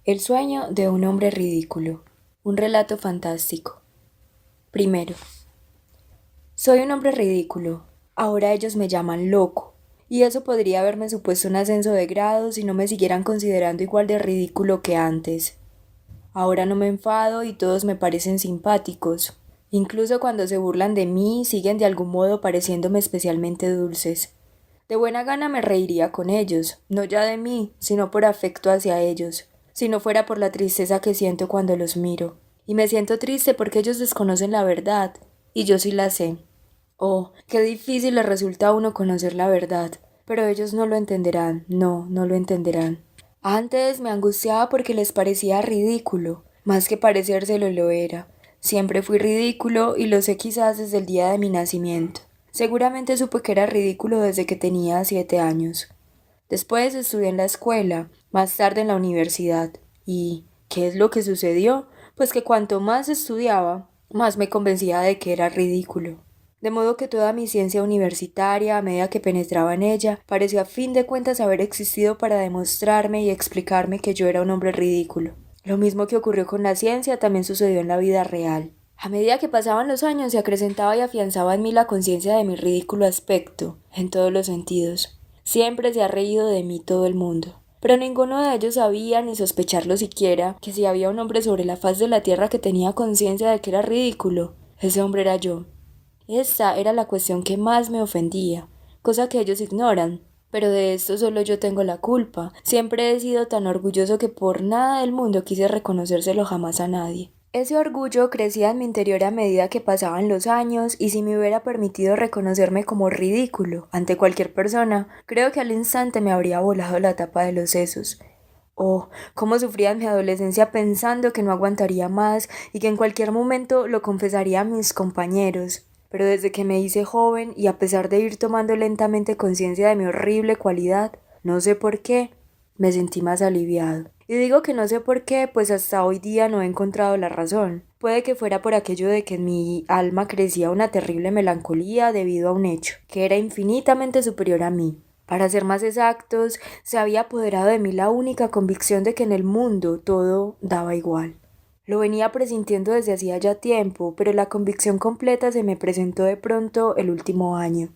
El sueño de un hombre ridículo. Un relato fantástico. Primero. Soy un hombre ridículo. Ahora ellos me llaman loco. Y eso podría haberme supuesto un ascenso de grado si no me siguieran considerando igual de ridículo que antes. Ahora no me enfado y todos me parecen simpáticos. Incluso cuando se burlan de mí, siguen de algún modo pareciéndome especialmente dulces. De buena gana me reiría con ellos, no ya de mí, sino por afecto hacia ellos, si no fuera por la tristeza que siento cuando los miro. Y me siento triste porque ellos desconocen la verdad, y yo sí la sé. Oh, qué difícil les resulta a uno conocer la verdad, pero ellos no lo entenderán, no lo entenderán. Antes me angustiaba porque les parecía ridículo, más que parecérselo lo era. Siempre fui ridículo y lo sé quizás desde el día de mi nacimiento. Seguramente supe que era ridículo desde que tenía 7 años. Después estudié en la escuela, más tarde en la universidad. ¿Y qué es lo que sucedió? Pues que cuanto más estudiaba, más me convencía de que era ridículo. De modo que toda mi ciencia universitaria, a medida que penetraba en ella, parecía a fin de cuentas haber existido para demostrarme y explicarme que yo era un hombre ridículo. Lo mismo que ocurrió con la ciencia también sucedió en la vida real. A medida que pasaban los años se acrecentaba y afianzaba en mí la conciencia de mi ridículo aspecto, en todos los sentidos. Siempre se ha reído de mí todo el mundo. Pero ninguno de ellos sabía, ni sospecharlo siquiera, que si había un hombre sobre la faz de la tierra que tenía conciencia de que era ridículo, ese hombre era yo. Esta era la cuestión que más me ofendía, cosa que ellos ignoran. Pero de esto solo yo tengo la culpa. Siempre he sido tan orgulloso que por nada del mundo quise reconocérselo jamás a nadie. Ese orgullo crecía en mi interior a medida que pasaban los años, y si me hubiera permitido reconocerme como ridículo ante cualquier persona, creo que al instante me habría volado la tapa de los sesos. Oh, cómo sufría en mi adolescencia pensando que no aguantaría más y que en cualquier momento lo confesaría a mis compañeros. Pero desde que me hice joven y a pesar de ir tomando lentamente conciencia de mi horrible cualidad, no sé por qué, me sentí más aliviado. Y digo que no sé por qué, pues hasta hoy día no he encontrado la razón. Puede que fuera por aquello de que en mi alma crecía una terrible melancolía debido a un hecho, que era infinitamente superior a mí. Para ser más exactos, se había apoderado de mí la única convicción de que en el mundo todo daba igual. Lo venía presintiendo desde hacía ya tiempo, pero la convicción completa se me presentó de pronto el último año.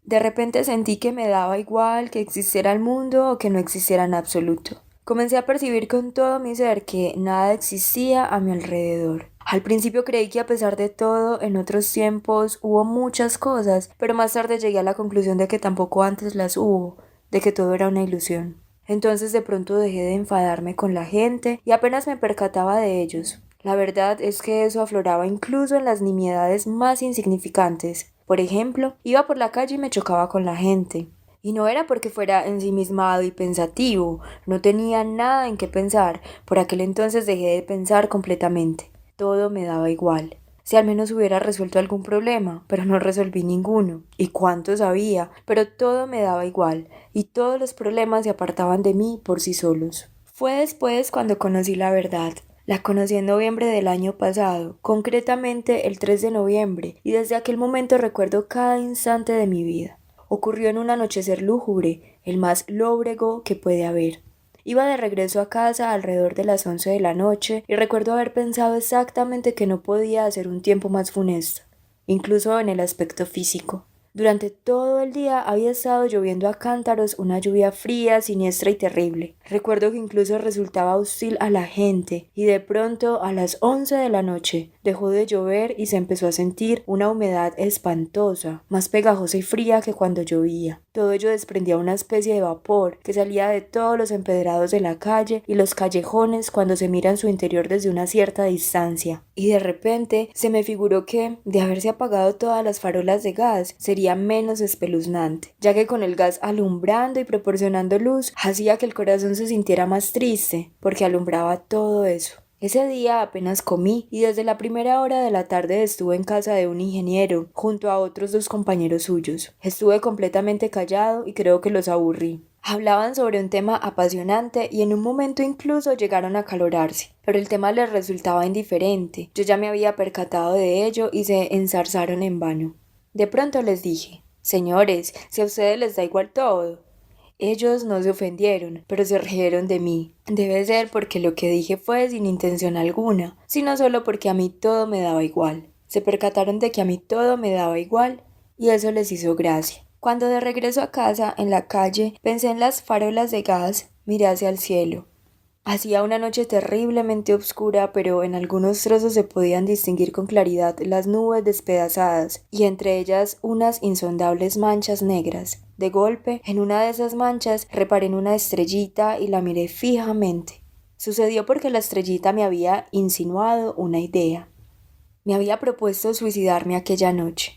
De repente sentí que me daba igual que existiera el mundo o que no existiera en absoluto. Comencé a percibir con todo mi ser que nada existía a mi alrededor. Al principio creí que a pesar de todo, en otros tiempos hubo muchas cosas, pero más tarde llegué a la conclusión de que tampoco antes las hubo, de que todo era una ilusión. Entonces de pronto dejé de enfadarme con la gente y apenas me percataba de ellos. La verdad es que eso afloraba incluso en las nimiedades más insignificantes. Por ejemplo, iba por la calle y me chocaba con la gente. Y no era porque fuera ensimismado y pensativo, no tenía nada en qué pensar, por aquel entonces dejé de pensar completamente. Todo me daba igual. Si al menos hubiera resuelto algún problema, pero no resolví ninguno. ¿Y cuántos había? Pero todo me daba igual, y todos los problemas se apartaban de mí por sí solos. Fue después cuando conocí la verdad. La conocí en noviembre del año pasado, concretamente el 3 de noviembre, y desde aquel momento recuerdo cada instante de mi vida. Ocurrió en un anochecer lúgubre, el más lóbrego que puede haber. Iba de regreso a casa alrededor de las 11 de la noche y recuerdo haber pensado exactamente que no podía hacer un tiempo más funesto, incluso en el aspecto físico. Durante todo el día había estado lloviendo a cántaros, una lluvia fría, siniestra y terrible. Recuerdo que incluso resultaba hostil a la gente, y de pronto, a las 11 de la noche, dejó de llover y se empezó a sentir una humedad espantosa, más pegajosa y fría que cuando llovía. Todo ello desprendía una especie de vapor que salía de todos los empedrados de la calle y los callejones cuando se mira en su interior desde una cierta distancia. Y de repente se me figuró que, de haberse apagado todas las farolas de gas, sería menos espeluznante, ya que con el gas alumbrando y proporcionando luz, hacía que el corazón se sintiera más triste, porque alumbraba todo eso. Ese día apenas comí y desde la primera hora de la tarde estuve en casa de un ingeniero, junto a otros 2 compañeros suyos. Estuve completamente callado y creo que los aburrí. Hablaban sobre un tema apasionante y en un momento incluso llegaron a acalorarse, pero el tema les resultaba indiferente. Yo ya me había percatado de ello y se enzarzaron en vano. De pronto les dije: «Señores, si a ustedes les da igual todo». Ellos no se ofendieron, pero se rieron de mí. Debe ser porque lo que dije fue sin intención alguna, sino solo porque a mí todo me daba igual. Se percataron de que a mí todo me daba igual y eso les hizo gracia. Cuando de regreso a casa, en la calle, pensé en las farolas de gas, miré hacia el cielo. Hacía una noche terriblemente oscura, pero en algunos trozos se podían distinguir con claridad las nubes despedazadas y entre ellas unas insondables manchas negras. De golpe, en una de esas manchas, reparé en una estrellita y la miré fijamente. Sucedió porque la estrellita me había insinuado una idea. Me había propuesto suicidarme aquella noche.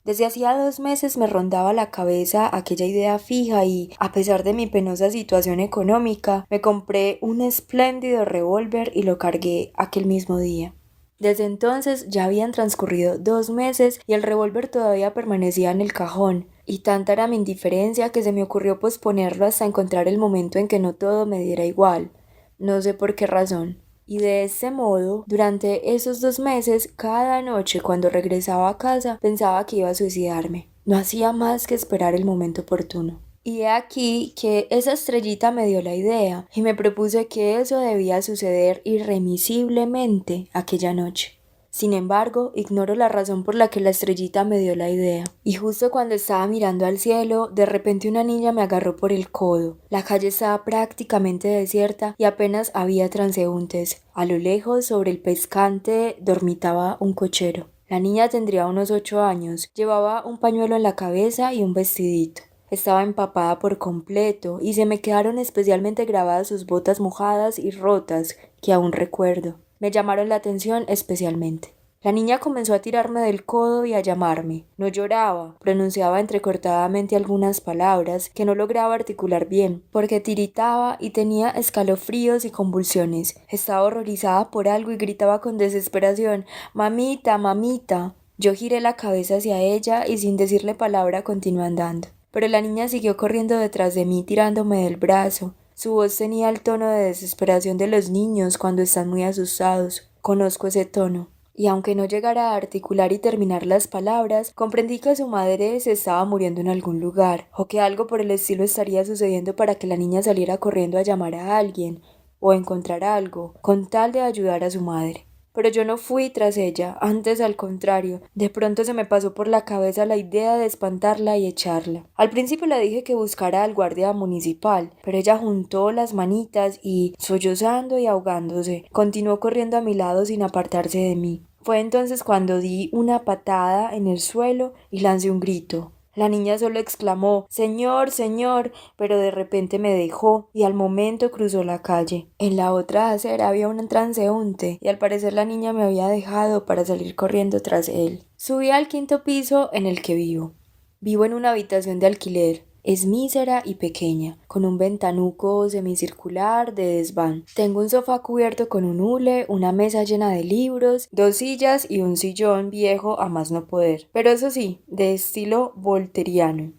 Desde hacía 2 meses me rondaba la cabeza aquella idea fija y, a pesar de mi penosa situación económica, me compré un espléndido revólver y lo cargué aquel mismo día. Desde entonces ya habían transcurrido 2 meses y el revólver todavía permanecía en el cajón, y tanta era mi indiferencia que se me ocurrió posponerlo hasta encontrar el momento en que no todo me diera igual. No sé por qué razón. Y de ese modo, durante esos 2 meses, cada noche cuando regresaba a casa, pensaba que iba a suicidarme. No hacía más que esperar el momento oportuno. Y he aquí que esa estrellita me dio la idea, y me propuse que eso debía suceder irremisiblemente aquella noche. Sin embargo, ignoro la razón por la que la estrellita me dio la idea. Y justo cuando estaba mirando al cielo, de repente una niña me agarró por el codo. La calle estaba prácticamente desierta y apenas había transeúntes. A lo lejos, sobre el pescante, dormitaba un cochero. La niña tendría unos 8 años. Llevaba un pañuelo en la cabeza y un vestidito. Estaba empapada por completo y se me quedaron especialmente grabadas sus botas mojadas y rotas, que aún recuerdo. Me llamaron la atención especialmente. La niña comenzó a tirarme del codo y a llamarme. No lloraba, pronunciaba entrecortadamente algunas palabras que no lograba articular bien, porque tiritaba y tenía escalofríos y convulsiones. Estaba horrorizada por algo y gritaba con desesperación: «¡Mamita, mamita!». Yo giré la cabeza hacia ella y sin decirle palabra continué andando. Pero la niña siguió corriendo detrás de mí tirándome del brazo. Su voz tenía el tono de desesperación de los niños cuando están muy asustados. Conozco ese tono. Y aunque no llegara a articular y terminar las palabras, comprendí que su madre se estaba muriendo en algún lugar, o que algo por el estilo estaría sucediendo para que la niña saliera corriendo a llamar a alguien, o encontrar algo, con tal de ayudar a su madre. Pero yo no fui tras ella, antes al contrario, de pronto se me pasó por la cabeza la idea de espantarla y echarla. Al principio le dije que buscara al guardia municipal, pero ella juntó las manitas y, sollozando y ahogándose, continuó corriendo a mi lado sin apartarse de mí. Fue entonces cuando di una patada en el suelo y lancé un grito. La niña solo exclamó «Señor, señor», pero de repente me dejó y al momento cruzó la calle. En la otra acera había un transeúnte y al parecer la niña me había dejado para salir corriendo tras él. Subí al 5.º piso en el que vivo. Vivo en una habitación de alquiler. Es mísera y pequeña, con un ventanuco semicircular de desván. Tengo un sofá cubierto con un hule, una mesa llena de libros, 2 sillas y un sillón viejo a más no poder, pero eso sí, de estilo volteriano.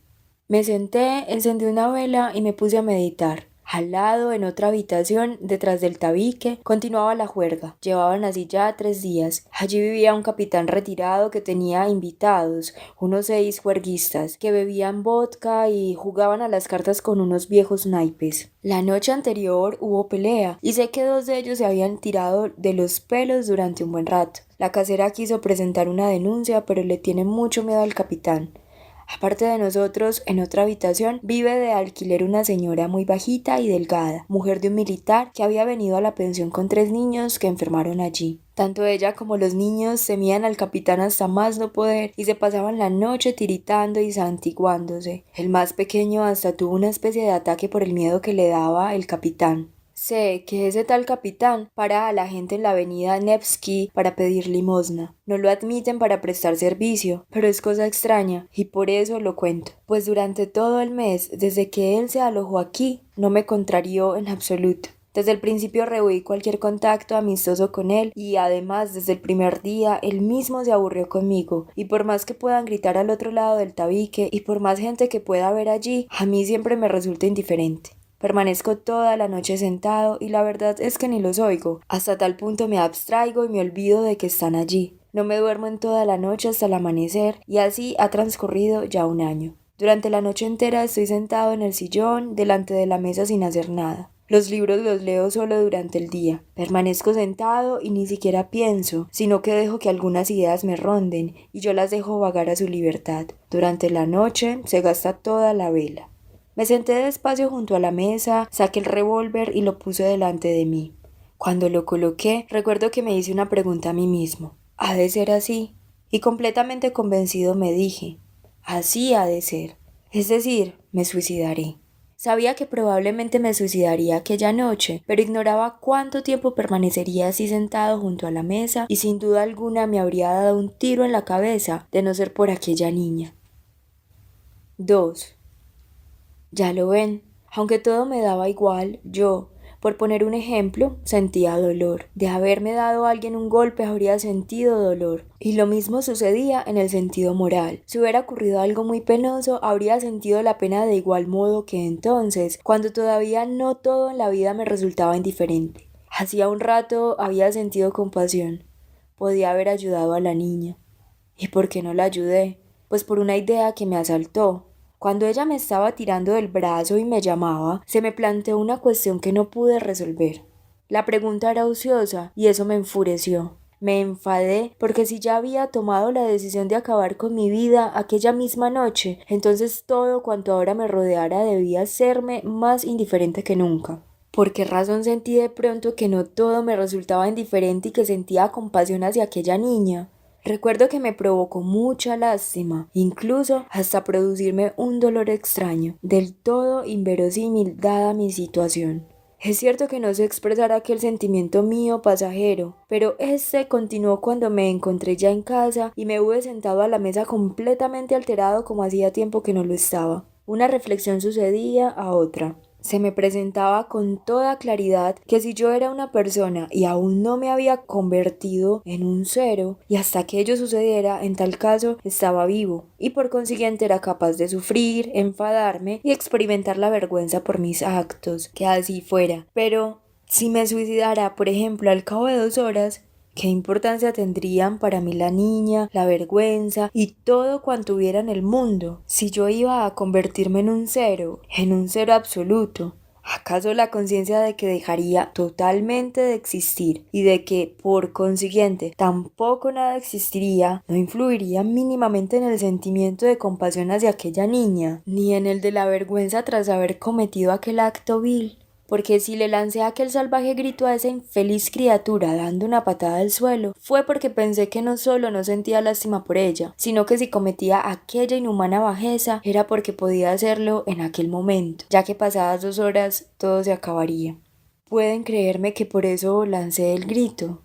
Me senté, encendí una vela y me puse a meditar. Al lado, en otra habitación, detrás del tabique, continuaba la juerga. Llevaban así ya 3 días. Allí vivía un capitán retirado que tenía invitados, unos 6 juerguistas, que bebían vodka y jugaban a las cartas con unos viejos naipes. La noche anterior hubo pelea, y sé que 2 de ellos se habían tirado de los pelos durante un buen rato. La casera quiso presentar una denuncia, pero le tiene mucho miedo al capitán. Aparte de nosotros, en otra habitación, vive de alquiler una señora muy bajita y delgada, mujer de un militar que había venido a la pensión con 3 niños que enfermaron allí. Tanto ella como los niños temían al capitán hasta más no poder y se pasaban la noche tiritando y santiguándose. El más pequeño hasta tuvo una especie de ataque por el miedo que le daba el capitán. Sé que ese tal capitán para a la gente en la avenida Nevsky para pedir limosna. No lo admiten para prestar servicio, pero es cosa extraña, y por eso lo cuento. Pues durante todo el mes, desde que él se alojó aquí, no me contrarió en absoluto. Desde el principio rehuí cualquier contacto amistoso con él y además desde el primer día él mismo se aburrió conmigo y por más que puedan gritar al otro lado del tabique y por más gente que pueda haber allí, a mí siempre me resulta indiferente. Permanezco toda la noche sentado y la verdad es que ni los oigo. Hasta tal punto me abstraigo y me olvido de que están allí. No me duermo en toda la noche hasta el amanecer y así ha transcurrido ya 1 año. Durante la noche entera estoy sentado en el sillón, delante de la mesa sin hacer nada. Los libros los leo solo durante el día. Permanezco sentado y ni siquiera pienso, sino que dejo que algunas ideas me ronden y yo las dejo vagar a su libertad. Durante la noche se gasta toda la vela. Me senté despacio junto a la mesa, saqué el revólver y lo puse delante de mí. Cuando lo coloqué, recuerdo que me hice una pregunta a mí mismo. ¿Ha de ser así? Y completamente convencido me dije, así ha de ser. Es decir, me suicidaré. Sabía que probablemente me suicidaría aquella noche, pero ignoraba cuánto tiempo permanecería así sentado junto a la mesa y sin duda alguna me habría dado un tiro en la cabeza de no ser por aquella niña. 2. Ya lo ven, aunque todo me daba igual, yo, por poner un ejemplo, sentía dolor. De haberme dado a alguien un golpe habría sentido dolor. Y lo mismo sucedía en el sentido moral. Si hubiera ocurrido algo muy penoso, habría sentido la pena de igual modo que entonces, cuando todavía no todo en la vida me resultaba indiferente. Hacía un rato había sentido compasión. Podía haber ayudado a la niña. ¿Y por qué no la ayudé? Pues por una idea que me asaltó. Cuando ella me estaba tirando del brazo y me llamaba, se me planteó una cuestión que no pude resolver. La pregunta era ociosa y eso me enfureció. Me enfadé porque si ya había tomado la decisión de acabar con mi vida aquella misma noche, entonces todo cuanto ahora me rodeara debía serme más indiferente que nunca. ¿Por qué razón sentí de pronto que no todo me resultaba indiferente y que sentía compasión hacia aquella niña? Recuerdo que me provocó mucha lástima, incluso hasta producirme un dolor extraño, del todo inverosímil dada mi situación. Es cierto que no sé expresar aquel sentimiento mío pasajero, pero este continuó cuando me encontré ya en casa y me hube sentado a la mesa completamente alterado como hacía tiempo que no lo estaba. Una reflexión sucedía a otra. Se me presentaba con toda claridad que si yo era una persona y aún no me había convertido en un cero, y hasta que ello sucediera, en tal caso estaba vivo, y por consiguiente era capaz de sufrir, enfadarme y experimentar la vergüenza por mis actos, que así fuera. Pero si me suicidara, por ejemplo, al cabo de 2 horas, ¿qué importancia tendrían para mí la niña, la vergüenza y todo cuanto hubiera en el mundo? Si yo iba a convertirme en un cero absoluto, ¿acaso la conciencia de que dejaría totalmente de existir y de que, por consiguiente, tampoco nada existiría, no influiría mínimamente en el sentimiento de compasión hacia aquella niña, ni en el de la vergüenza tras haber cometido aquel acto vil? Porque si le lancé aquel salvaje grito a esa infeliz criatura dando una patada al suelo, fue porque pensé que no solo no sentía lástima por ella, sino que si cometía aquella inhumana bajeza era porque podía hacerlo en aquel momento, ya que pasadas 2 horas todo se acabaría. ¿Pueden creerme que por eso lancé el grito?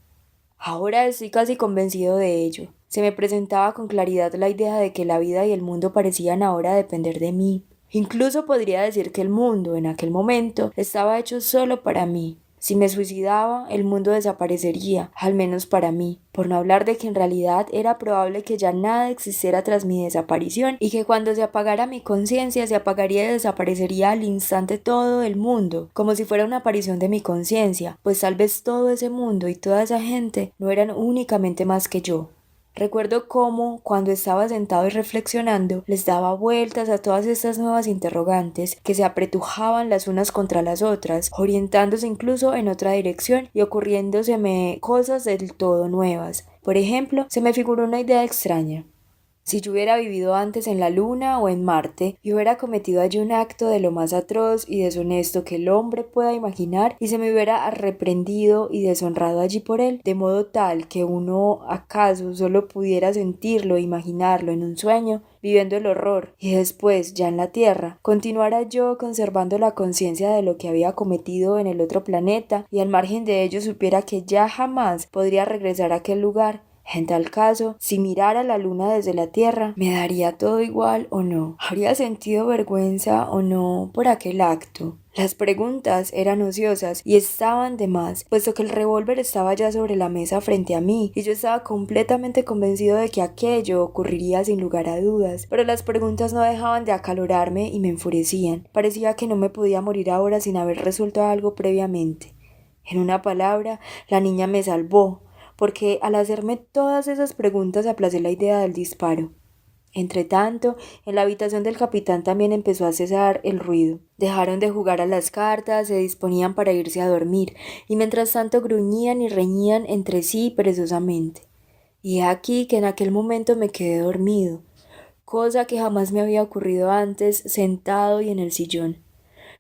Ahora estoy casi convencido de ello. Se me presentaba con claridad la idea de que la vida y el mundo parecían ahora depender de mí. Incluso podría decir que el mundo, en aquel momento, estaba hecho solo para mí. Si me suicidaba, el mundo desaparecería, al menos para mí, por no hablar de que en realidad era probable que ya nada existiera tras mi desaparición y que cuando se apagara mi conciencia se apagaría y desaparecería al instante todo el mundo, como si fuera una aparición de mi conciencia, pues tal vez todo ese mundo y toda esa gente no eran únicamente más que yo. Recuerdo cómo, cuando estaba sentado y reflexionando, les daba vueltas a todas estas nuevas interrogantes que se apretujaban las unas contra las otras, orientándose incluso en otra dirección y ocurriéndoseme cosas del todo nuevas. Por ejemplo, se me figuró una idea extraña. Si yo hubiera vivido antes en la Luna o en Marte y hubiera cometido allí un acto de lo más atroz y deshonesto que el hombre pueda imaginar y se me hubiera reprendido y deshonrado allí por él, de modo tal que uno acaso solo pudiera sentirlo e imaginarlo en un sueño, viviendo el horror, y después, ya en la Tierra, continuara yo conservando la conciencia de lo que había cometido en el otro planeta y al margen de ello supiera que ya jamás podría regresar a aquel lugar. En tal caso, si mirara la luna desde la tierra, ¿me daría todo igual o no? ¿Habría sentido vergüenza o no por aquel acto? Las preguntas eran ociosas y estaban de más, puesto que el revólver estaba ya sobre la mesa frente a mí y yo estaba completamente convencido de que aquello ocurriría sin lugar a dudas, pero las preguntas no dejaban de acalorarme y me enfurecían. Parecía que no me podía morir ahora sin haber resuelto algo previamente. En una palabra, la niña me salvó, porque al hacerme todas esas preguntas aplacé la idea del disparo. Entretanto, en la habitación del capitán también empezó a cesar el ruido. Dejaron de jugar a las cartas, se disponían para irse a dormir, y mientras tanto gruñían y reñían entre sí perezosamente. Y he aquí que en aquel momento me quedé dormido, cosa que jamás me había ocurrido antes, sentado y en el sillón.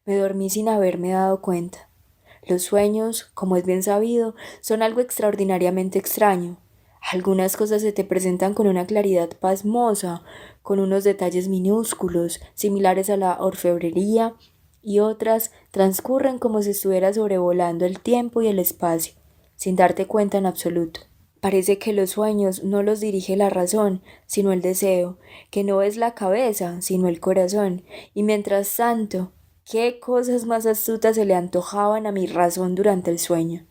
Me dormí sin haberme dado cuenta. Los sueños, como es bien sabido, son algo extraordinariamente extraño. Algunas cosas se te presentan con una claridad pasmosa, con unos detalles minúsculos, similares a la orfebrería, y otras transcurren como si estuvieras sobrevolando el tiempo y el espacio, sin darte cuenta en absoluto. Parece que los sueños no los dirige la razón, sino el deseo, que no es la cabeza, sino el corazón, y mientras tanto, qué cosas más astutas se le antojaban a mi razón durante el sueño.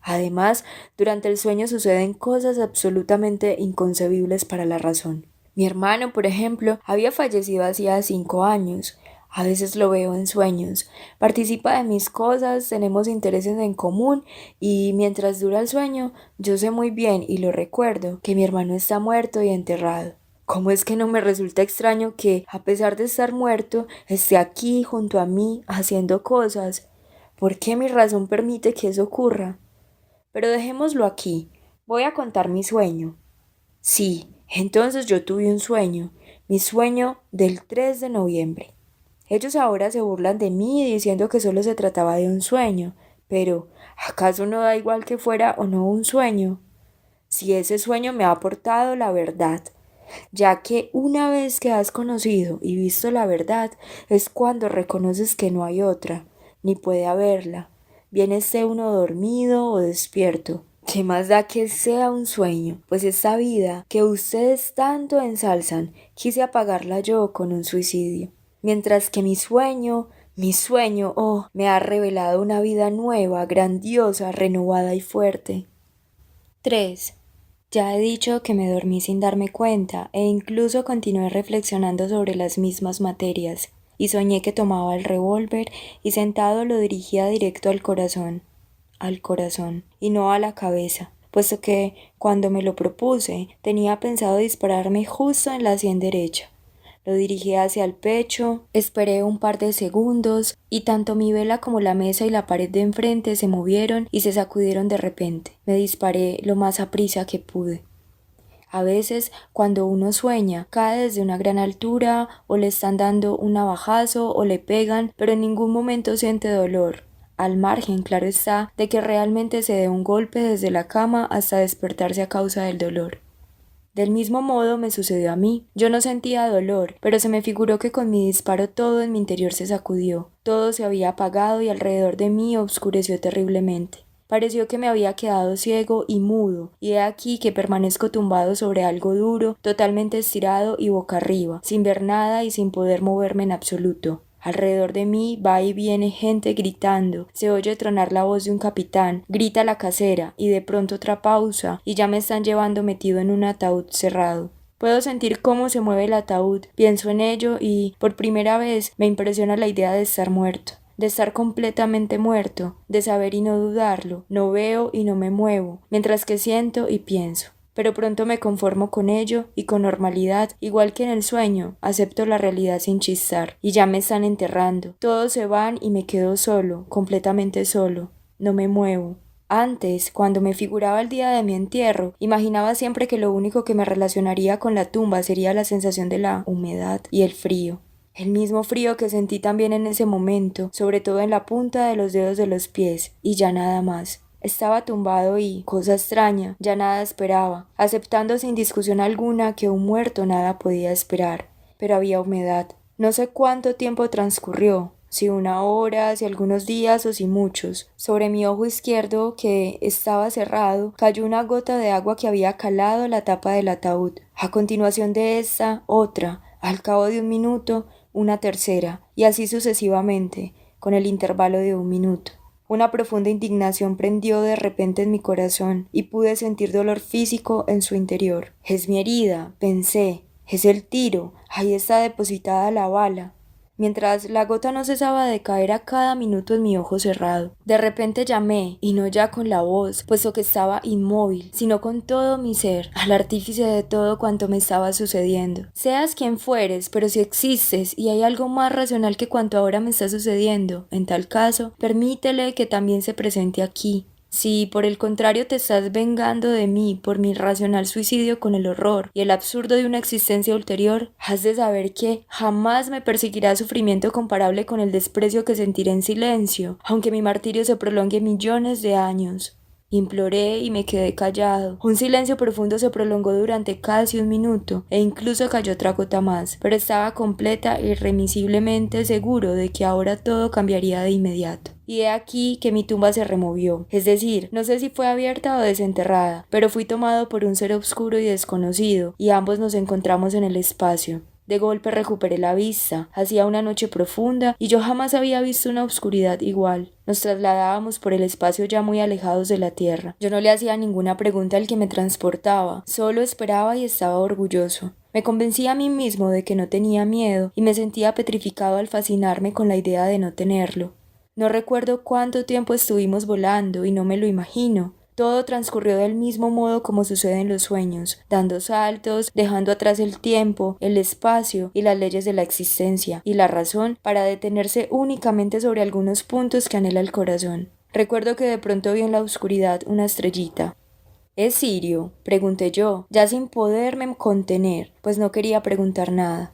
Además, durante el sueño suceden cosas absolutamente inconcebibles para la razón. Mi hermano, por ejemplo, había fallecido hacía 5 años. A veces lo veo en sueños. Participa de mis cosas, tenemos intereses en común y mientras dura el sueño, yo sé muy bien y lo recuerdo que mi hermano está muerto y enterrado. ¿Cómo es que no me resulta extraño que, a pesar de estar muerto, esté aquí junto a mí haciendo cosas? ¿Por qué mi razón permite que eso ocurra? Pero dejémoslo aquí. Voy a contar mi sueño. Sí, entonces yo tuve un sueño, mi sueño del 3 de noviembre. Ellos ahora se burlan de mí diciendo que solo se trataba de un sueño, pero ¿acaso no da igual que fuera o no un sueño? Si ese sueño me ha aportado la verdad, ya que una vez que has conocido y visto la verdad es cuando reconoces que no hay otra, ni puede haberla, bien esté uno dormido o despierto. ¿Qué más da que sea un sueño? Pues esta vida que ustedes tanto ensalzan, quise apagarla yo con un suicidio. Mientras que mi sueño, oh, me ha revelado una vida nueva, grandiosa, renovada y fuerte. 3. Ya he dicho que me dormí sin darme cuenta e incluso continué reflexionando sobre las mismas materias, y soñé que tomaba el revólver y sentado lo dirigía directo al corazón, y no a la cabeza, puesto que, cuando me lo propuse, tenía pensado dispararme justo en la sien derecha. Lo dirigí hacia el pecho, esperé un par de segundos y tanto mi vela como la mesa y la pared de enfrente se movieron y se sacudieron de repente. Me disparé lo más aprisa que pude. A veces, cuando uno sueña, cae desde una gran altura o le están dando un navajazo o le pegan, pero en ningún momento siente dolor. Al margen, claro está, de que realmente se dé un golpe desde la cama hasta despertarse a causa del dolor. Del mismo modo me sucedió a mí. Yo no sentía dolor, pero se me figuró que con mi disparo todo en mi interior se sacudió. Todo se había apagado y alrededor de mí oscureció terriblemente. Pareció que me había quedado ciego y mudo, y he aquí que permanezco tumbado sobre algo duro, totalmente estirado y boca arriba, sin ver nada y sin poder moverme en absoluto. Alrededor de mí va y viene gente gritando, se oye tronar la voz de un capitán, grita la casera, y de pronto otra pausa, y ya me están llevando metido en un ataúd cerrado. Puedo sentir cómo se mueve el ataúd, pienso en ello y, por primera vez, me impresiona la idea de estar muerto, de estar completamente muerto, de saber y no dudarlo, no veo y no me muevo, mientras que siento y pienso. Pero pronto me conformo con ello y con normalidad, igual que en el sueño, acepto la realidad sin chistar, y ya me están enterrando. Todos se van y me quedo solo, completamente solo. No me muevo. Antes, cuando me figuraba el día de mi entierro, imaginaba siempre que lo único que me relacionaría con la tumba sería la sensación de la humedad y el frío. El mismo frío que sentí también en ese momento, sobre todo en la punta de los dedos de los pies, y ya nada más. Estaba tumbado y, cosa extraña, ya nada esperaba, aceptando sin discusión alguna que un muerto nada podía esperar. Pero había humedad. No sé cuánto tiempo transcurrió, si 1 hora, si algunos días o si muchos. Sobre mi ojo izquierdo, que estaba cerrado, cayó una gota de agua que había calado la tapa del ataúd. A continuación de esta, otra. Al cabo de 1 minuto, una tercera, y así sucesivamente, con el intervalo de 1 minuto. Una profunda indignación prendió de repente en mi corazón y pude sentir dolor físico en su interior. Es mi herida, pensé, es el tiro, ahí está depositada la bala. mientras la gota no cesaba de caer a cada minuto en mi ojo cerrado. De repente llamé, y no ya con la voz, puesto que estaba inmóvil, sino con todo mi ser, al artífice de todo cuanto me estaba sucediendo. Seas quien fueres, pero si existes y hay algo más racional que cuanto ahora me está sucediendo, en tal caso, permítele que también se presente aquí. Si por el contrario te estás vengando de mí por mi irracional suicidio con el horror y el absurdo de una existencia ulterior, has de saber que jamás me perseguirá sufrimiento comparable con el desprecio que sentiré en silencio, aunque mi martirio se prolongue millones de años. Imploré y me quedé callado. Un silencio profundo se prolongó durante casi un minuto, e incluso cayó otra gota más, pero estaba completa e irremisiblemente seguro de que ahora todo cambiaría de inmediato. Y he aquí que mi tumba se removió, es decir, no sé si fue abierta o desenterrada, pero fui tomado por un ser oscuro y desconocido, y ambos nos encontramos en el espacio. De golpe recuperé la vista. Hacía una noche profunda y yo jamás había visto una oscuridad igual. Nos trasladábamos por el espacio ya muy alejados de la tierra. Yo no le hacía ninguna pregunta al que me transportaba, solo esperaba y estaba orgulloso. Me convencí a mí mismo de que no tenía miedo y me sentía petrificado al fascinarme con la idea de no tenerlo. No recuerdo cuánto tiempo estuvimos volando y no me lo imagino. Todo transcurrió del mismo modo como sucede en los sueños, dando saltos, dejando atrás el tiempo, el espacio y las leyes de la existencia, y la razón para detenerse únicamente sobre algunos puntos que anhela el corazón. Recuerdo que de pronto vi en la oscuridad una estrellita. ¿Es Sirio?, pregunté yo, ya sin poderme contener, pues no quería preguntar nada.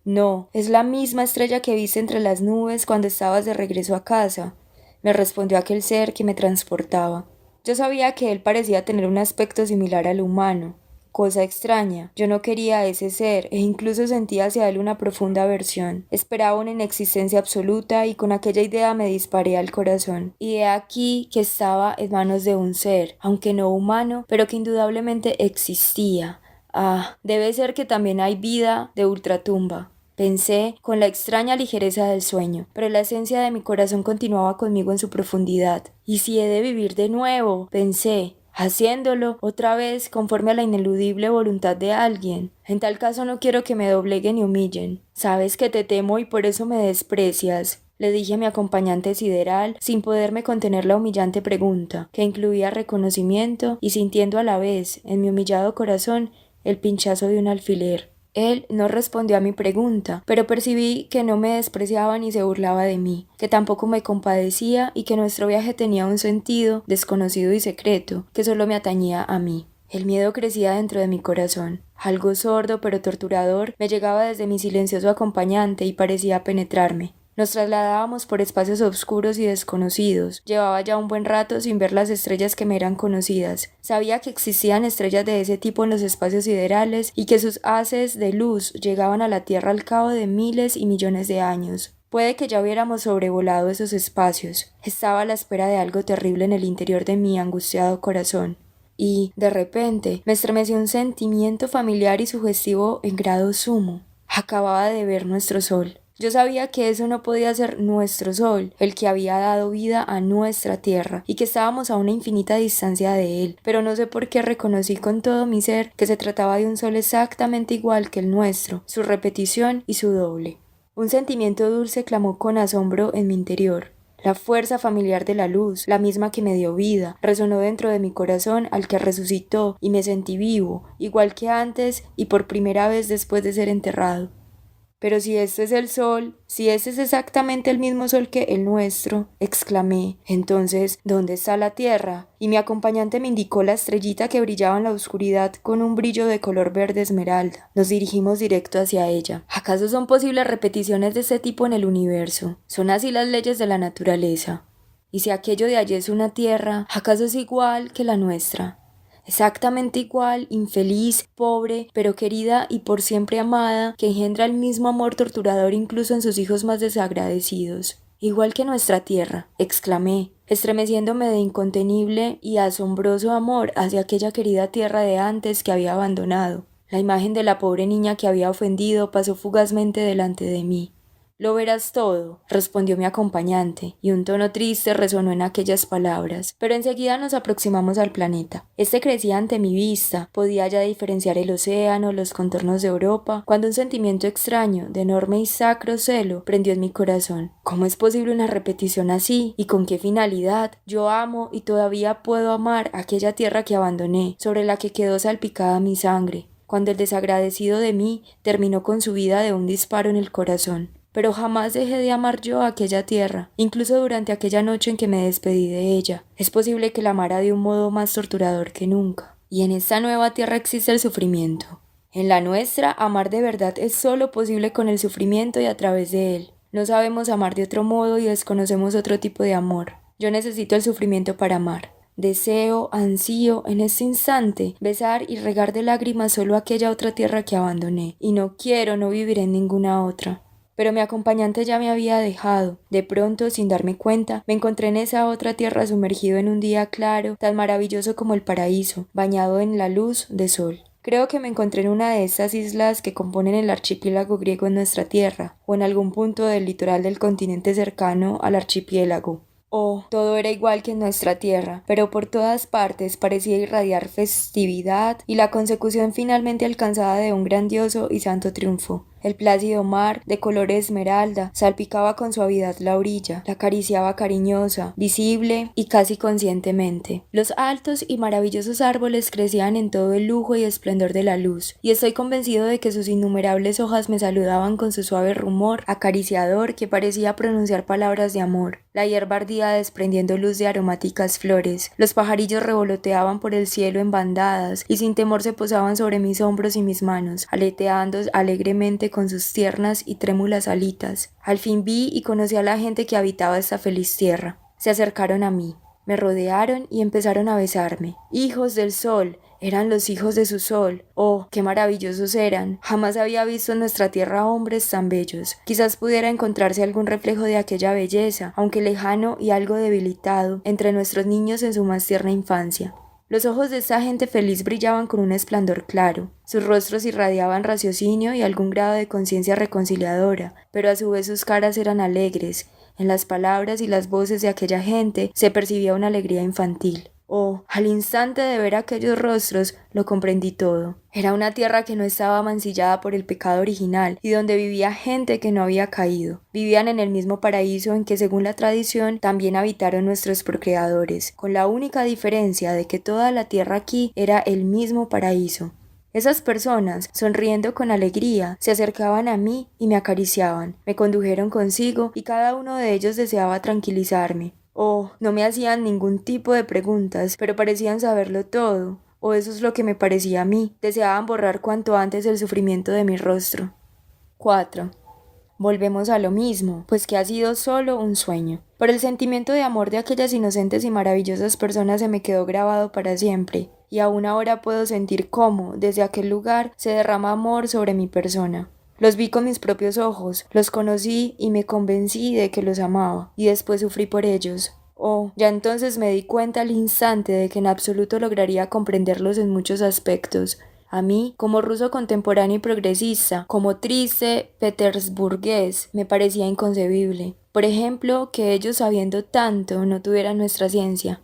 No, es la misma estrella que viste entre las nubes cuando estabas de regreso a casa, me respondió aquel ser que me transportaba. Yo sabía que él parecía tener un aspecto similar al humano. Cosa extraña, yo no quería a ese ser e incluso sentía hacia él una profunda aversión. Esperaba una inexistencia absoluta y con aquella idea me disparé al corazón. Y he aquí que estaba en manos de un ser, aunque no humano, pero que indudablemente existía. Ah, debe ser que también hay vida de ultratumba. Pensé con la extraña ligereza del sueño, pero la esencia de mi corazón continuaba conmigo en su profundidad. ¿Y si he de vivir de nuevo?, pensé, haciéndolo otra vez conforme a la ineludible voluntad de alguien. En tal caso no quiero que me dobleguen y humillen. Sabes que te temo y por eso me desprecias, le dije a mi acompañante sideral, sin poderme contener la humillante pregunta, que incluía reconocimiento y sintiendo a la vez, en mi humillado corazón, el pinchazo de un alfiler. Él no respondió a mi pregunta, pero percibí que no me despreciaba ni se burlaba de mí, que tampoco me compadecía y que nuestro viaje tenía un sentido desconocido y secreto, que solo me atañía a mí. El miedo crecía dentro de mi corazón. Algo sordo pero torturador me llegaba desde mi silencioso acompañante y parecía penetrarme. Nos trasladábamos por espacios oscuros y desconocidos. Llevaba ya un buen rato sin ver las estrellas que me eran conocidas. Sabía que existían estrellas de ese tipo en los espacios siderales y que sus haces de luz llegaban a la Tierra al cabo de miles y millones de años. Puede que ya hubiéramos sobrevolado esos espacios. Estaba a la espera de algo terrible en el interior de mi angustiado corazón. Y, de repente, me estremeció un sentimiento familiar y sugestivo en grado sumo. Acababa de ver nuestro sol. Yo sabía que eso no podía ser nuestro sol, el que había dado vida a nuestra tierra, y que estábamos a una infinita distancia de él, pero no sé por qué reconocí con todo mi ser que se trataba de un sol exactamente igual que el nuestro, su repetición y su doble. Un sentimiento dulce clamó con asombro en mi interior. La fuerza familiar de la luz, la misma que me dio vida, resonó dentro de mi corazón al que resucitó y me sentí vivo, igual que antes y por primera vez después de ser enterrado. Pero si este es el sol, si este es exactamente el mismo sol que el nuestro, exclamé, entonces, ¿dónde está la tierra? Y mi acompañante me indicó la estrellita que brillaba en la oscuridad con un brillo de color verde esmeralda. Nos dirigimos directo hacia ella. ¿Acaso son posibles repeticiones de este tipo en el universo? ¿Son así las leyes de la naturaleza? Y si aquello de allí es una tierra, ¿acaso es igual que la nuestra? Exactamente igual, infeliz, pobre, pero querida y por siempre amada, que engendra el mismo amor torturador incluso en sus hijos más desagradecidos. Igual que nuestra tierra, exclamé, estremeciéndome de incontenible y asombroso amor hacia aquella querida tierra de antes que había abandonado. La imagen de la pobre niña que había ofendido pasó fugazmente delante de mí. Lo verás todo, respondió mi acompañante, y un tono triste resonó en aquellas palabras, pero enseguida nos aproximamos al planeta. Este crecía ante mi vista, podía ya diferenciar el océano, los contornos de Europa, cuando un sentimiento extraño, de enorme y sacro celo, prendió en mi corazón. ¿Cómo es posible una repetición así? ¿Y con qué finalidad? Yo amo y todavía puedo amar aquella tierra que abandoné, sobre la que quedó salpicada mi sangre, cuando el desagradecido de mí terminó con su vida de un disparo en el corazón. Pero jamás dejé de amar yo a aquella tierra, incluso durante aquella noche en que me despedí de ella. Es posible que la amara de un modo más torturador que nunca. Y en esta nueva tierra existe el sufrimiento. En la nuestra, amar de verdad es solo posible con el sufrimiento y a través de él. No sabemos amar de otro modo y desconocemos otro tipo de amor. Yo necesito el sufrimiento para amar. Deseo, ansío, en este instante, besar y regar de lágrimas solo aquella otra tierra que abandoné. Y no quiero, no vivir en ninguna otra. Pero mi acompañante ya me había dejado. De pronto, sin darme cuenta, me encontré en esa otra tierra sumergido en un día claro, tan maravilloso como el paraíso, bañado en la luz de sol. Creo que me encontré en una de esas islas que componen el archipiélago griego en nuestra tierra, o en algún punto del litoral del continente cercano al archipiélago. Oh, todo era igual que en nuestra tierra, pero por todas partes parecía irradiar festividad y la consecución finalmente alcanzada de un grandioso y santo triunfo. El plácido mar, de color esmeralda, salpicaba con suavidad la orilla, la acariciaba cariñosa, visible y casi conscientemente. Los altos y maravillosos árboles crecían en todo el lujo y esplendor de la luz, y estoy convencido de que sus innumerables hojas me saludaban con su suave rumor acariciador que parecía pronunciar palabras de amor. La hierba ardía desprendiendo luz de aromáticas flores. Los pajarillos revoloteaban por el cielo en bandadas y sin temor se posaban sobre mis hombros y mis manos, aleteando alegremente con sus tiernas y trémulas alitas. Al fin vi y conocí a la gente que habitaba esta feliz tierra. Se acercaron a mí, me rodearon y empezaron a besarme. Hijos del sol, eran los hijos de su sol. Oh, qué maravillosos eran. Jamás había visto en nuestra tierra hombres tan bellos. Quizás pudiera encontrarse algún reflejo de aquella belleza, aunque lejano y algo debilitado, entre nuestros niños en su más tierna infancia. Los ojos de esa gente feliz brillaban con un esplendor claro. Sus rostros irradiaban raciocinio y algún grado de conciencia reconciliadora, pero a su vez sus caras eran alegres. En las palabras y las voces de aquella gente se percibía una alegría infantil. Oh, al instante de ver aquellos rostros, lo comprendí todo. Era una tierra que no estaba mancillada por el pecado original y donde vivía gente que no había caído. Vivían en el mismo paraíso en que, según la tradición, también habitaron nuestros procreadores, con la única diferencia de que toda la tierra aquí era el mismo paraíso. Esas personas, sonriendo con alegría, se acercaban a mí y me acariciaban, me condujeron consigo y cada uno de ellos deseaba tranquilizarme. Oh, no me hacían ningún tipo de preguntas, pero parecían saberlo todo, o eso es lo que me parecía a mí. Deseaban borrar cuanto antes el sufrimiento de mi rostro. 4. Volvemos a lo mismo, pues que ha sido solo un sueño. Pero el sentimiento de amor de aquellas inocentes y maravillosas personas se me quedó grabado para siempre, y aún ahora puedo sentir cómo, desde aquel lugar, se derrama amor sobre mi persona. Los vi con mis propios ojos, los conocí y me convencí de que los amaba, y después sufrí por ellos. Oh, ya entonces me di cuenta al instante de que en absoluto lograría comprenderlos en muchos aspectos. A mí, como ruso contemporáneo y progresista, como triste petersburgués, me parecía inconcebible. Por ejemplo, que ellos sabiendo tanto no tuvieran nuestra ciencia.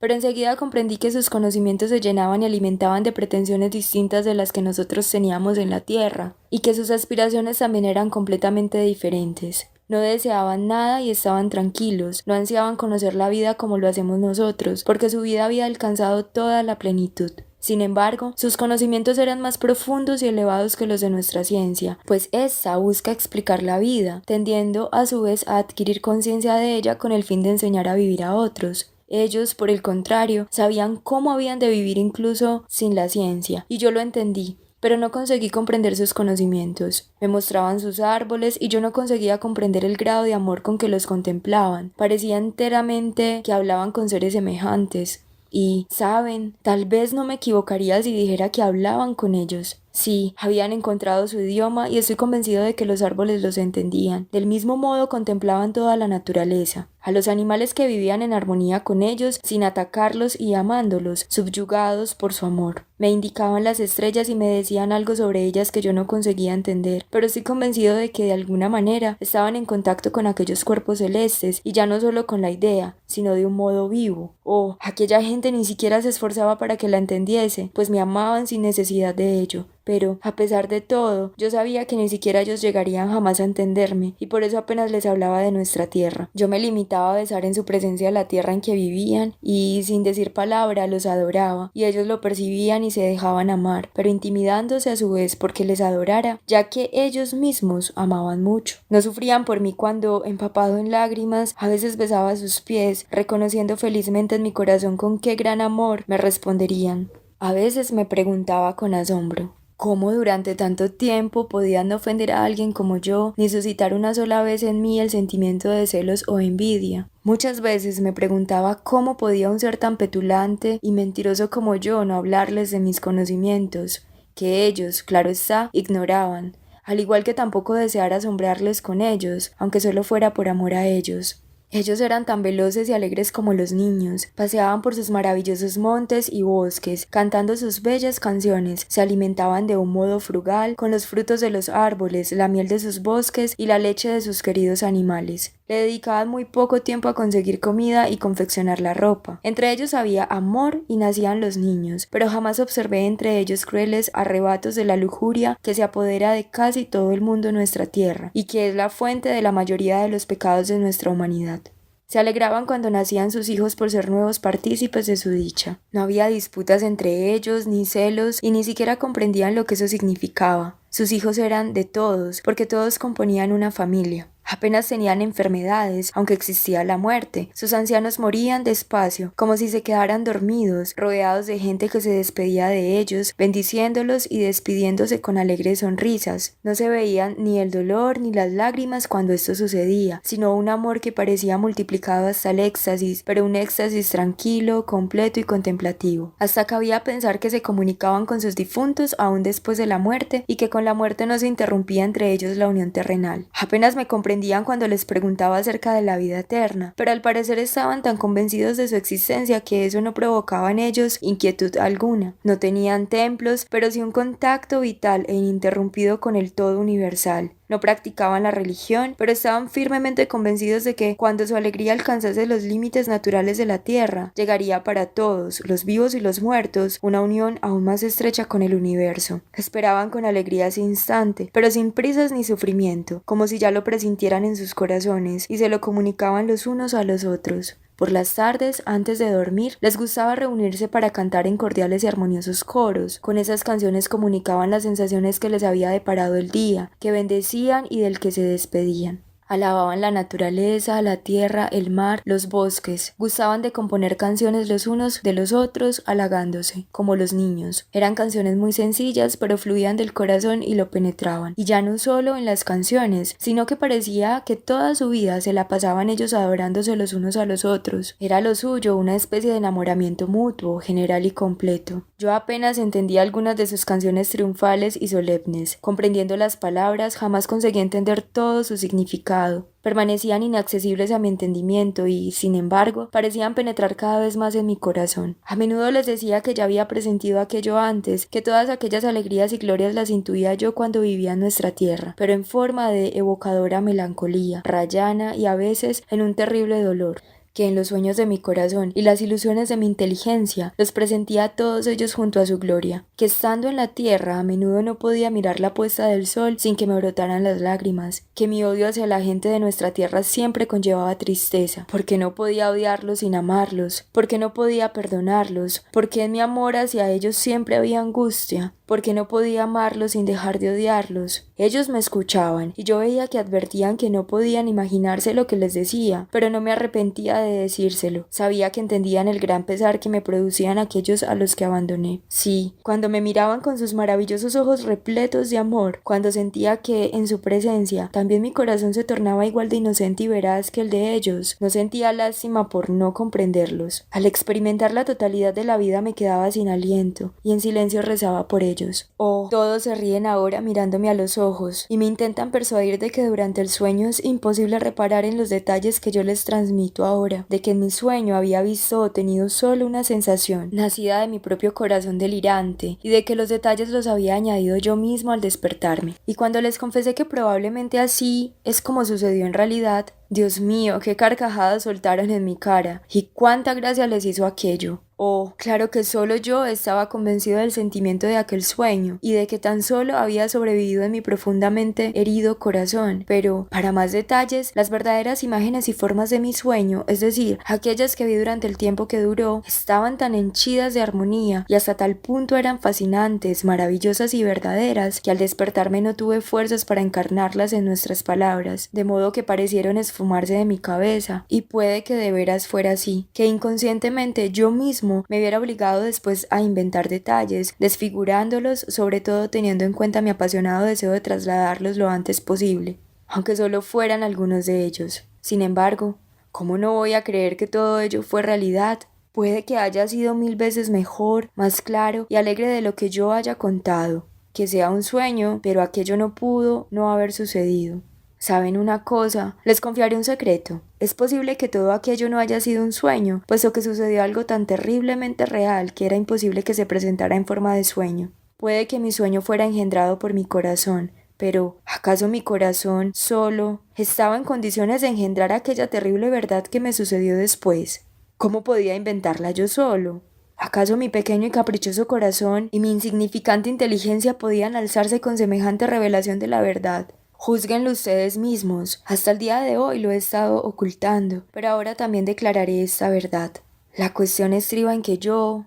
Pero enseguida comprendí que sus conocimientos se llenaban y alimentaban de pretensiones distintas de las que nosotros teníamos en la tierra, y que sus aspiraciones también eran completamente diferentes. No deseaban nada y estaban tranquilos, no ansiaban conocer la vida como lo hacemos nosotros, porque su vida había alcanzado toda la plenitud. Sin embargo, sus conocimientos eran más profundos y elevados que los de nuestra ciencia, pues ésta busca explicar la vida, tendiendo a su vez a adquirir conciencia de ella con el fin de enseñar a vivir a otros. Ellos, por el contrario, sabían cómo habían de vivir incluso sin la ciencia, y yo lo entendí, pero no conseguí comprender sus conocimientos. Me mostraban sus árboles y yo no conseguía comprender el grado de amor con que los contemplaban. Parecía enteramente que hablaban con seres semejantes. Y, ¿saben? Tal vez no me equivocaría si dijera que hablaban con ellos. Sí, habían encontrado su idioma y estoy convencido de que los árboles los entendían. Del mismo modo contemplaban toda la naturaleza. a los animales que vivían en armonía con ellos, sin atacarlos y amándolos, subyugados por su amor. Me indicaban las estrellas y me decían algo sobre ellas que yo no conseguía entender, pero estoy convencido de que de alguna manera estaban en contacto con aquellos cuerpos celestes, y ya no solo con la idea, sino de un modo vivo. Oh, aquella gente ni siquiera se esforzaba para que la entendiese, pues me amaban sin necesidad de ello. Pero, a pesar de todo, yo sabía que ni siquiera ellos llegarían jamás a entenderme, y por eso apenas les hablaba de nuestra tierra. Yo me limitaba a besar en su presencia la tierra en que vivían, y sin decir palabra los adoraba, y ellos lo percibían y se dejaban amar, pero intimidándose a su vez porque les adorara, ya que ellos mismos amaban mucho. No sufrían por mí cuando, empapado en lágrimas, a veces besaba sus pies, reconociendo felizmente en mi corazón con qué gran amor me responderían. A veces me preguntaba con asombro, ¿cómo durante tanto tiempo podían no ofender a alguien como yo, ni suscitar una sola vez en mí el sentimiento de celos o envidia? Muchas veces me preguntaba cómo podía un ser tan petulante y mentiroso como yo no hablarles de mis conocimientos, que ellos, claro está, ignoraban, al igual que tampoco desear asombrarles con ellos, aunque solo fuera por amor a ellos. Ellos eran tan veloces y alegres como los niños, paseaban por sus maravillosos montes y bosques, cantando sus bellas canciones, se alimentaban de un modo frugal con los frutos de los árboles, la miel de sus bosques y la leche de sus queridos animales. Le dedicaban muy poco tiempo a conseguir comida y confeccionar la ropa. Entre ellos había amor y nacían los niños, pero jamás observé entre ellos crueles arrebatos de la lujuria que se apodera de casi todo el mundo en nuestra tierra, y que es la fuente de la mayoría de los pecados de nuestra humanidad. Se alegraban cuando nacían sus hijos por ser nuevos partícipes de su dicha. No había disputas entre ellos, ni celos, y ni siquiera comprendían lo que eso significaba. Sus hijos eran de todos, porque todos componían una familia. Apenas tenían enfermedades, aunque existía la muerte. Sus ancianos morían despacio, como si se quedaran dormidos, rodeados de gente que se despedía de ellos, bendiciéndolos y despidiéndose con alegres sonrisas. No se veían ni el dolor ni las lágrimas cuando esto sucedía, sino un amor que parecía multiplicado hasta el éxtasis, pero un éxtasis tranquilo, completo y contemplativo. Hasta cabía pensar que se comunicaban con sus difuntos aún después de la muerte, y que con la muerte no se interrumpía entre ellos la unión terrenal. Apenas me comprendían cuando les preguntaba acerca de la vida eterna, pero al parecer estaban tan convencidos de su existencia que eso no provocaba en ellos inquietud alguna. No tenían templos, pero sí un contacto vital e ininterrumpido con el todo universal. No practicaban la religión, pero estaban firmemente convencidos de que, cuando su alegría alcanzase los límites naturales de la tierra, llegaría para todos, los vivos y los muertos, una unión aún más estrecha con el universo. Esperaban con alegría ese instante, pero sin prisas ni sufrimiento, como si ya lo presintieran en sus corazones, y se lo comunicaban los unos a los otros. Por las tardes, antes de dormir, les gustaba reunirse para cantar en cordiales y armoniosos coros. Con esas canciones comunicaban las sensaciones que les había deparado el día, que bendecían y del que se despedían. Alababan la naturaleza, la tierra, el mar, los bosques. Gustaban de componer canciones los unos de los otros, halagándose, como los niños. Eran canciones muy sencillas, pero fluían del corazón y lo penetraban. Y ya no solo en las canciones, sino que parecía que toda su vida se la pasaban ellos adorándose los unos a los otros. Era lo suyo una especie de enamoramiento mutuo, general y completo. Yo apenas entendía algunas de sus canciones triunfales y solemnes. Comprendiendo las palabras, jamás conseguí entender todo su significado. Permanecían inaccesibles a mi entendimiento y, sin embargo, parecían penetrar cada vez más en mi corazón. A menudo les decía que ya había presentido aquello antes, que todas aquellas alegrías y glorias las intuía yo cuando vivía en nuestra tierra, pero en forma de evocadora melancolía, rayana y a veces en un terrible dolor, que en los sueños de mi corazón y las ilusiones de mi inteligencia los presentía a todos ellos junto a su gloria, que estando en la tierra a menudo no podía mirar la puesta del sol sin que me brotaran las lágrimas, que mi odio hacia la gente de nuestra tierra siempre conllevaba tristeza, porque no podía odiarlos sin amarlos, porque no podía perdonarlos, porque en mi amor hacia ellos siempre había angustia, porque no podía amarlos sin dejar de odiarlos. Ellos me escuchaban, y yo veía que advertían que no podían imaginarse lo que les decía, pero no me arrepentía de decírselo. Sabía que entendían el gran pesar que me producían aquellos a los que abandoné. Sí, cuando me miraban con sus maravillosos ojos repletos de amor, cuando sentía que, en su presencia, también mi corazón se tornaba igual de inocente y veraz que el de ellos, no sentía lástima por no comprenderlos. Al experimentar la totalidad de la vida me quedaba sin aliento, y en silencio rezaba por ellos. ellos. Oh, todos se ríen ahora mirándome a los ojos y me intentan persuadir de que durante el sueño es imposible reparar en los detalles que yo les transmito ahora, de que en mi sueño había visto o tenido solo una sensación, nacida de mi propio corazón delirante, y de que los detalles los había añadido yo mismo al despertarme. Y cuando les confesé que probablemente así es como sucedió en realidad, Dios mío, qué carcajadas soltaron en mi cara, y cuánta gracia les hizo aquello. Oh, claro que solo yo estaba convencido del sentimiento de aquel sueño, y de que tan solo había sobrevivido en mi profundamente herido corazón. Pero, para más detalles, las verdaderas imágenes y formas de mi sueño, es decir, aquellas que vi durante el tiempo que duró, estaban tan henchidas de armonía, y hasta tal punto eran fascinantes, maravillosas y verdaderas, que al despertarme no tuve fuerzas para encarnarlas en nuestras palabras, de modo que parecieron esfumarse de mi cabeza, y puede que de veras fuera así, que inconscientemente yo mismo me viera obligado después a inventar detalles, desfigurándolos, sobre todo teniendo en cuenta mi apasionado deseo de trasladarlos lo antes posible, aunque solo fueran algunos de ellos. Sin embargo, ¿cómo no voy a creer que todo ello fue realidad? Puede que haya sido 1000 veces mejor, más claro y alegre de lo que yo haya contado, que sea un sueño, pero aquello no pudo no haber sucedido. ¿Saben una cosa? Les confiaré un secreto. Es posible que todo aquello no haya sido un sueño, puesto que sucedió algo tan terriblemente real que era imposible que se presentara en forma de sueño. Puede que mi sueño fuera engendrado por mi corazón, pero ¿acaso mi corazón solo estaba en condiciones de engendrar aquella terrible verdad que me sucedió después? ¿Cómo podía inventarla yo solo? ¿Acaso mi pequeño y caprichoso corazón y mi insignificante inteligencia podían alzarse con semejante revelación de la verdad? Júzguenlo ustedes mismos. Hasta el día de hoy lo he estado ocultando, pero ahora también declararé esta verdad. La cuestión estriba en que yo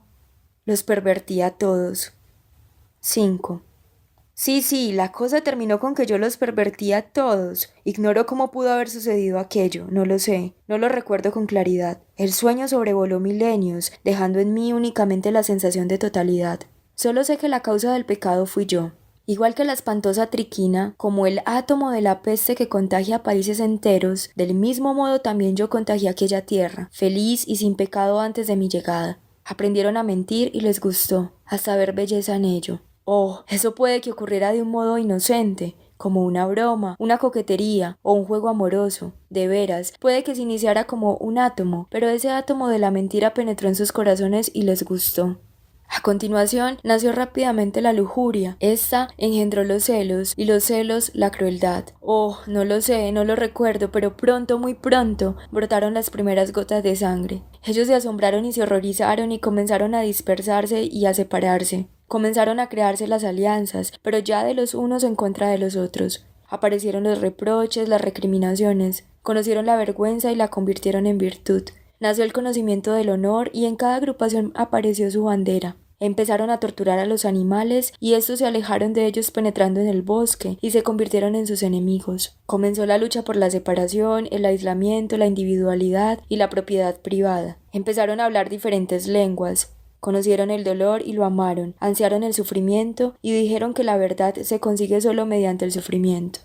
los pervertí a todos. 5. Sí, la cosa terminó con que yo los pervertí a todos. Ignoro cómo pudo haber sucedido aquello, no lo sé, no lo recuerdo con claridad. El sueño sobrevoló milenios, dejando en mí únicamente la sensación de totalidad. Solo sé que la causa del pecado fui yo. Igual que la espantosa triquina, como el átomo de la peste que contagia países enteros, del mismo modo también yo contagié aquella tierra, feliz y sin pecado antes de mi llegada. Aprendieron a mentir y les gustó, hasta ver belleza en ello. Oh, eso puede que ocurriera de un modo inocente, como una broma, una coquetería o un juego amoroso. De veras, puede que se iniciara como un átomo, pero ese átomo de la mentira penetró en sus corazones y les gustó. A continuación, nació rápidamente la lujuria. Esta engendró los celos, y los celos la crueldad. Oh, no lo sé, no lo recuerdo, pero pronto, muy pronto, brotaron las primeras gotas de sangre. Ellos se asombraron y se horrorizaron y comenzaron a dispersarse y a separarse. Comenzaron a crearse las alianzas, pero ya de los unos en contra de los otros. Aparecieron los reproches, las recriminaciones. Conocieron la vergüenza y la convirtieron en virtud. Nació el conocimiento del honor y en cada agrupación apareció su bandera. Empezaron a torturar a los animales y estos se alejaron de ellos penetrando en el bosque y se convirtieron en sus enemigos. Comenzó la lucha por la separación, el aislamiento, la individualidad y la propiedad privada. Empezaron a hablar diferentes lenguas. Conocieron el dolor y lo amaron, ansiaron el sufrimiento y dijeron que la verdad se consigue solo mediante el sufrimiento.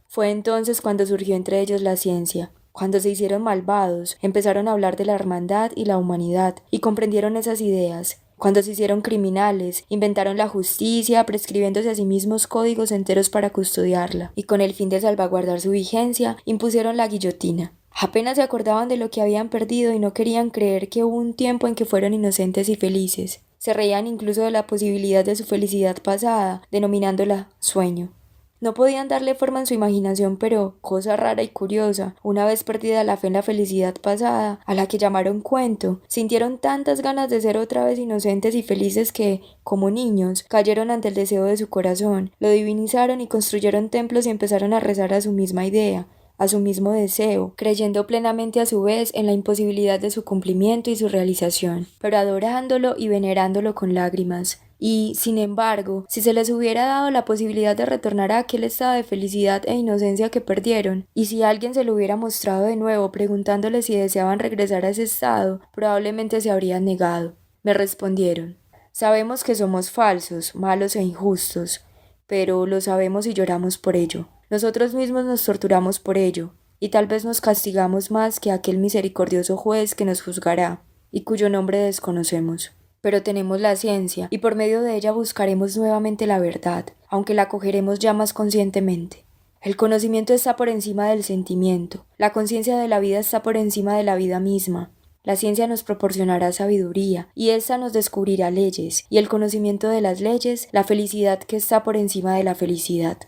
Fue entonces cuando surgió entre ellos la ciencia. Cuando se hicieron malvados, empezaron a hablar de la hermandad y la humanidad, y comprendieron esas ideas. Cuando se hicieron criminales, inventaron la justicia, prescribiéndose a sí mismos códigos enteros para custodiarla, y con el fin de salvaguardar su vigencia, impusieron la guillotina. Apenas se acordaban de lo que habían perdido y no querían creer que hubo un tiempo en que fueron inocentes y felices. Se reían incluso de la posibilidad de su felicidad pasada, denominándola sueño. No podían darle forma en su imaginación, pero, cosa rara y curiosa, una vez perdida la fe en la felicidad pasada, a la que llamaron cuento, sintieron tantas ganas de ser otra vez inocentes y felices que, como niños, cayeron ante el deseo de su corazón, lo divinizaron y construyeron templos y empezaron a rezar a su misma idea, a su mismo deseo, creyendo plenamente a su vez en la imposibilidad de su cumplimiento y su realización, pero adorándolo y venerándolo con lágrimas. Y, sin embargo, si se les hubiera dado la posibilidad de retornar a aquel estado de felicidad e inocencia que perdieron, y si alguien se lo hubiera mostrado de nuevo preguntándoles si deseaban regresar a ese estado, probablemente se habrían negado. Me respondieron: sabemos que somos falsos, malos e injustos, pero lo sabemos y lloramos por ello. Nosotros mismos nos torturamos por ello, y tal vez nos castigamos más que aquel misericordioso juez que nos juzgará, y cuyo nombre desconocemos. pero tenemos la ciencia y por medio de ella buscaremos nuevamente la verdad, aunque la cogeremos ya más conscientemente. El conocimiento está por encima del sentimiento, la conciencia de la vida está por encima de la vida misma. La ciencia nos proporcionará sabiduría, y ésta nos descubrirá leyes, y el conocimiento de las leyes, la felicidad que está por encima de la felicidad.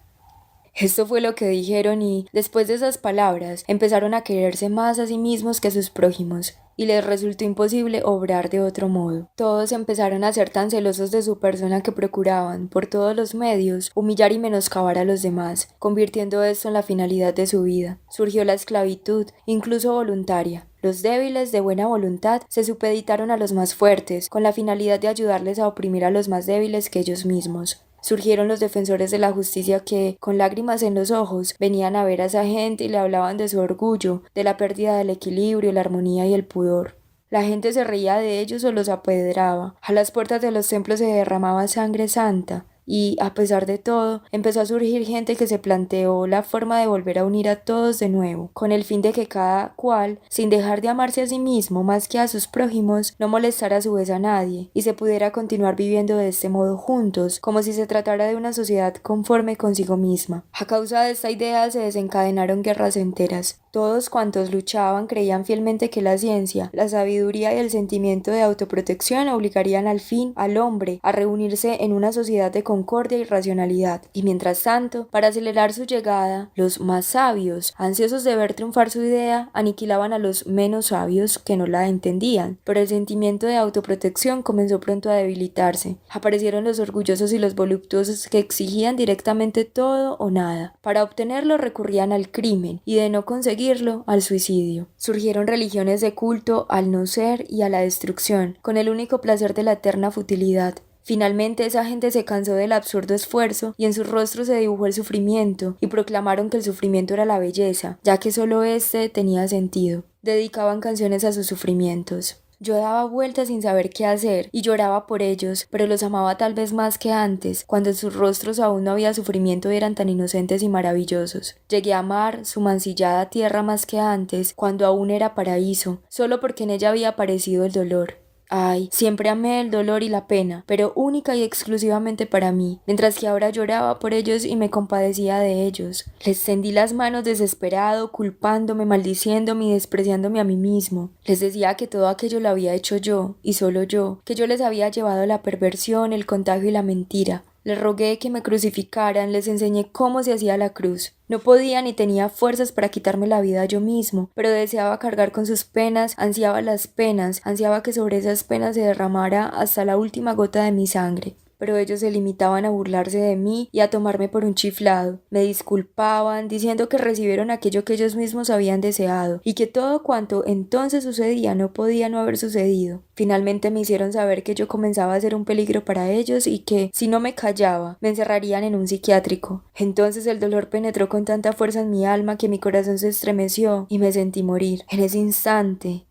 Esto fue lo que dijeron y, después de esas palabras, empezaron a quererse más a sí mismos que a sus prójimos, y les resultó imposible obrar de otro modo. Todos empezaron a ser tan celosos de su persona que procuraban, por todos los medios, humillar y menoscabar a los demás, convirtiendo esto en la finalidad de su vida. Surgió la esclavitud, incluso voluntaria. Los débiles de buena voluntad se supeditaron a los más fuertes, con la finalidad de ayudarles a oprimir a los más débiles que ellos mismos. Surgieron los defensores de la justicia que, con lágrimas en los ojos, venían a ver a esa gente y le hablaban de su orgullo, de la pérdida del equilibrio, la armonía y el pudor. La gente se reía de ellos o los apedraba. A las puertas de los templos se derramaba sangre santa. Y, a pesar de todo, empezó a surgir gente que se planteó la forma de volver a unir a todos de nuevo, con el fin de que cada cual, sin dejar de amarse a sí mismo más que a sus prójimos, no molestara a su vez a nadie, y se pudiera continuar viviendo de este modo juntos, como si se tratara de una sociedad conforme consigo misma. A causa de esta idea se desencadenaron guerras enteras. Todos cuantos luchaban creían fielmente que la ciencia, la sabiduría y el sentimiento de autoprotección obligarían al fin al hombre a reunirse en una sociedad de concordia y racionalidad, y mientras tanto, para acelerar su llegada, los más sabios, ansiosos de ver triunfar su idea, aniquilaban a los menos sabios que no la entendían, pero el sentimiento de autoprotección comenzó pronto a debilitarse. Aparecieron los orgullosos y los voluptuosos que exigían directamente todo o nada. Para obtenerlo recurrían al crimen, y de no conseguirlo, al suicidio. Surgieron religiones de culto al no ser y a la destrucción, con el único placer de la eterna futilidad. Finalmente esa gente se cansó del absurdo esfuerzo y en sus rostros se dibujó el sufrimiento y proclamaron que el sufrimiento era la belleza, ya que solo éste tenía sentido. Dedicaban canciones a sus sufrimientos. Yo daba vueltas sin saber qué hacer y lloraba por ellos, pero los amaba tal vez más que antes, cuando en sus rostros aún no había sufrimiento y eran tan inocentes y maravillosos. Llegué a amar su mancillada tierra más que antes, cuando aún era paraíso, solo porque en ella había aparecido el dolor. Ay, siempre amé el dolor y la pena, pero única y exclusivamente para mí, mientras que ahora lloraba por ellos y me compadecía de ellos. Les tendí las manos desesperado, culpándome, maldiciéndome y despreciándome a mí mismo. Les decía que todo aquello lo había hecho yo, y solo yo, que yo les había llevado la perversión, el contagio y la mentira. Les rogué que me crucificaran, les enseñé cómo se hacía la cruz. No podía ni tenía fuerzas para quitarme la vida yo mismo, pero deseaba cargar con sus penas, ansiaba las penas, ansiaba que sobre esas penas se derramara hasta la última gota de mi sangre. Pero ellos se limitaban a burlarse de mí y a tomarme por un chiflado. Me disculpaban, diciendo que recibieron aquello que ellos mismos habían deseado, y que todo cuanto entonces sucedía no podía no haber sucedido. Finalmente me hicieron saber que yo comenzaba a ser un peligro para ellos y que, si no me callaba, me encerrarían en un psiquiátrico. Entonces el dolor penetró con tanta fuerza en mi alma que mi corazón se estremeció y me sentí morir. En ese instante,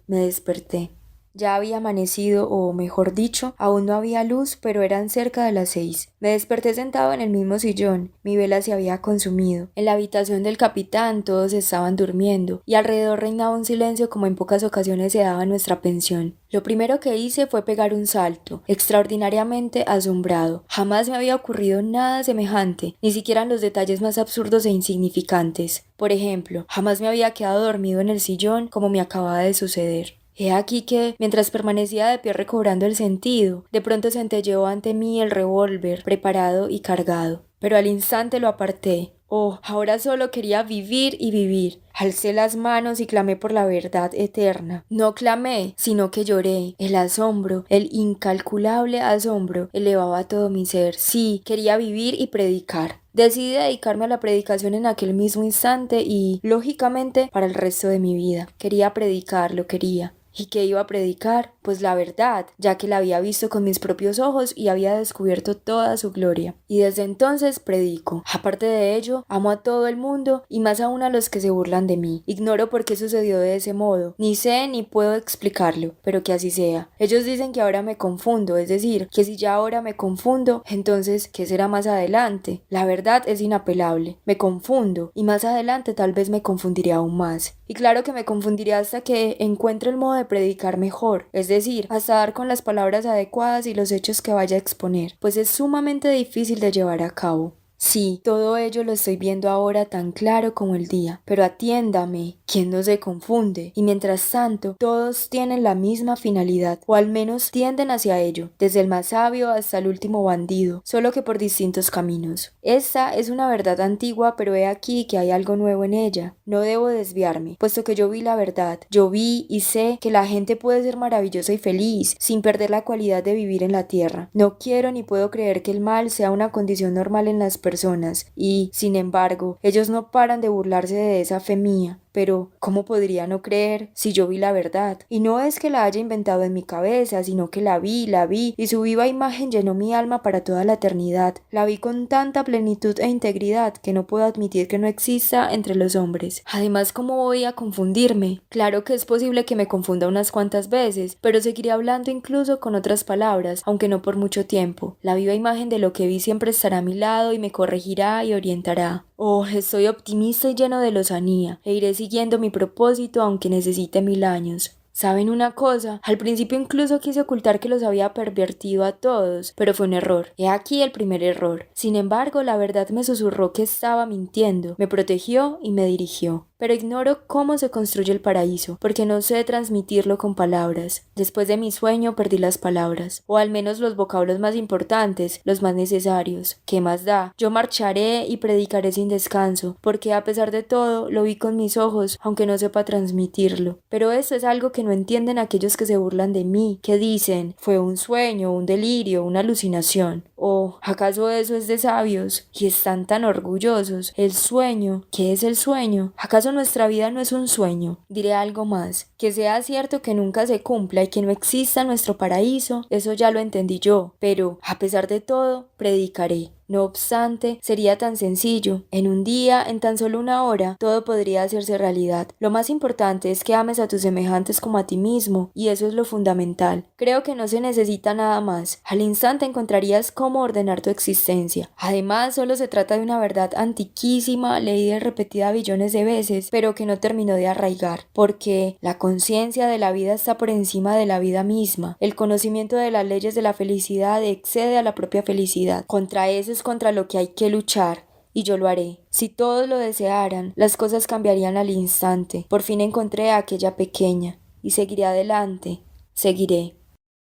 me desperté. Ya había amanecido, o mejor dicho, aún no había luz, pero eran cerca de las 6. Me desperté sentado en el mismo sillón. Mi vela se había consumido. En la habitación del capitán todos estaban durmiendo, y alrededor reinaba un silencio como en pocas ocasiones se daba en nuestra pensión. Lo primero que hice fue pegar un salto, extraordinariamente asombrado. Jamás me había ocurrido nada semejante, ni siquiera en los detalles más absurdos e insignificantes. Por ejemplo, jamás me había quedado dormido en el sillón como me acababa de suceder. He aquí que, mientras permanecía de pie recobrando el sentido, de pronto centelleó ante mí el revólver, preparado y cargado. Pero al instante lo aparté. Oh, ahora solo quería vivir y vivir. Alcé las manos y clamé por la verdad eterna. No clamé, sino que lloré. El asombro, el incalculable asombro, elevaba todo mi ser. Sí, quería vivir y predicar. Decidí dedicarme a la predicación en aquel mismo instante y, lógicamente, para el resto de mi vida. Quería predicar, lo quería. ¿Y qué iba a predicar? Pues la verdad, ya que la había visto con mis propios ojos y había descubierto toda su gloria. Y desde entonces predico. Aparte de ello, amo a todo el mundo y más aún a los que se burlan de mí. Ignoro por qué sucedió de ese modo. Ni sé ni puedo explicarlo, pero que así sea. Ellos dicen que ahora me confundo, es decir, que si ya ahora me confundo, entonces, ¿qué será más adelante? La verdad es inapelable. Me confundo y más adelante tal vez me confundiré aún más. Y claro que me confundiré hasta que encuentre el modo de de predicar mejor, es decir, hasta dar con las palabras adecuadas y los hechos que vaya a exponer, pues es sumamente difícil de llevar a cabo. Sí, todo ello lo estoy viendo ahora tan claro como el día, pero atiéndame, ¿quién no se confunde? Y mientras tanto, todos tienen la misma finalidad, o al menos tienden hacia ello, desde el más sabio hasta el último bandido, solo que por distintos caminos. Esta es una verdad antigua, pero he aquí que hay algo nuevo en ella. No debo desviarme, puesto que yo vi la verdad, yo vi y sé que la gente puede ser maravillosa y feliz, sin perder la cualidad de vivir en la tierra. No quiero ni puedo creer que el mal sea una condición normal en las personas, y, sin embargo, ellos no paran de burlarse de esa fe mía. Pero, ¿cómo podría no creer si yo vi la verdad? Y no es que la haya inventado en mi cabeza, sino que la vi, y su viva imagen llenó mi alma para toda la eternidad. La vi con tanta plenitud e integridad que no puedo admitir que no exista entre los hombres. Además, ¿cómo voy a confundirme? Claro que es posible que me confunda unas cuantas veces, pero seguiré hablando incluso con otras palabras, aunque no por mucho tiempo. La viva imagen de lo que vi siempre estará a mi lado y me corregirá y orientará. Oh, estoy optimista y lleno de lozanía, e iré siguiendo mi propósito aunque necesite 1000 años. ¿Saben una cosa? Al principio incluso quise ocultar que los había pervertido a todos, pero fue un error. He aquí el primer error. Sin embargo, la verdad me susurró que estaba mintiendo, me protegió y me dirigió. Pero ignoro cómo se construye el paraíso, porque no sé transmitirlo con palabras. Después de mi sueño perdí las palabras, o al menos los vocablos más importantes, los más necesarios. ¿Qué más da? Yo marcharé y predicaré sin descanso, porque a pesar de todo lo vi con mis ojos, aunque no sepa transmitirlo. Pero eso es algo que no entienden aquellos que se burlan de mí, que dicen, fue un sueño, un delirio, una alucinación. ¿O acaso eso es de sabios? Y están tan orgullosos. El sueño, ¿qué es el sueño? ¿Acaso nuestra vida no es un sueño? Diré algo más, que sea cierto que nunca se cumpla y que no exista nuestro paraíso, eso ya lo entendí yo, pero, a pesar de todo, predicaré. No obstante, sería tan sencillo. En un día, en tan solo una hora, todo podría hacerse realidad. Lo más importante es que ames a tus semejantes como a ti mismo, y eso es lo fundamental. Creo que no se necesita nada más. Al instante encontrarías cómo ordenar tu existencia. Además, solo se trata de una verdad antiquísima, leída y repetida billones de veces, pero que no terminó de arraigar, porque la conciencia de la vida está por encima de la vida misma. El conocimiento de las leyes de la felicidad excede a la propia felicidad. Contra eso es contra lo que hay que luchar, y yo lo haré. Si todos lo desearan, las cosas cambiarían al instante. Por fin encontré a aquella pequeña, y seguiré adelante, seguiré.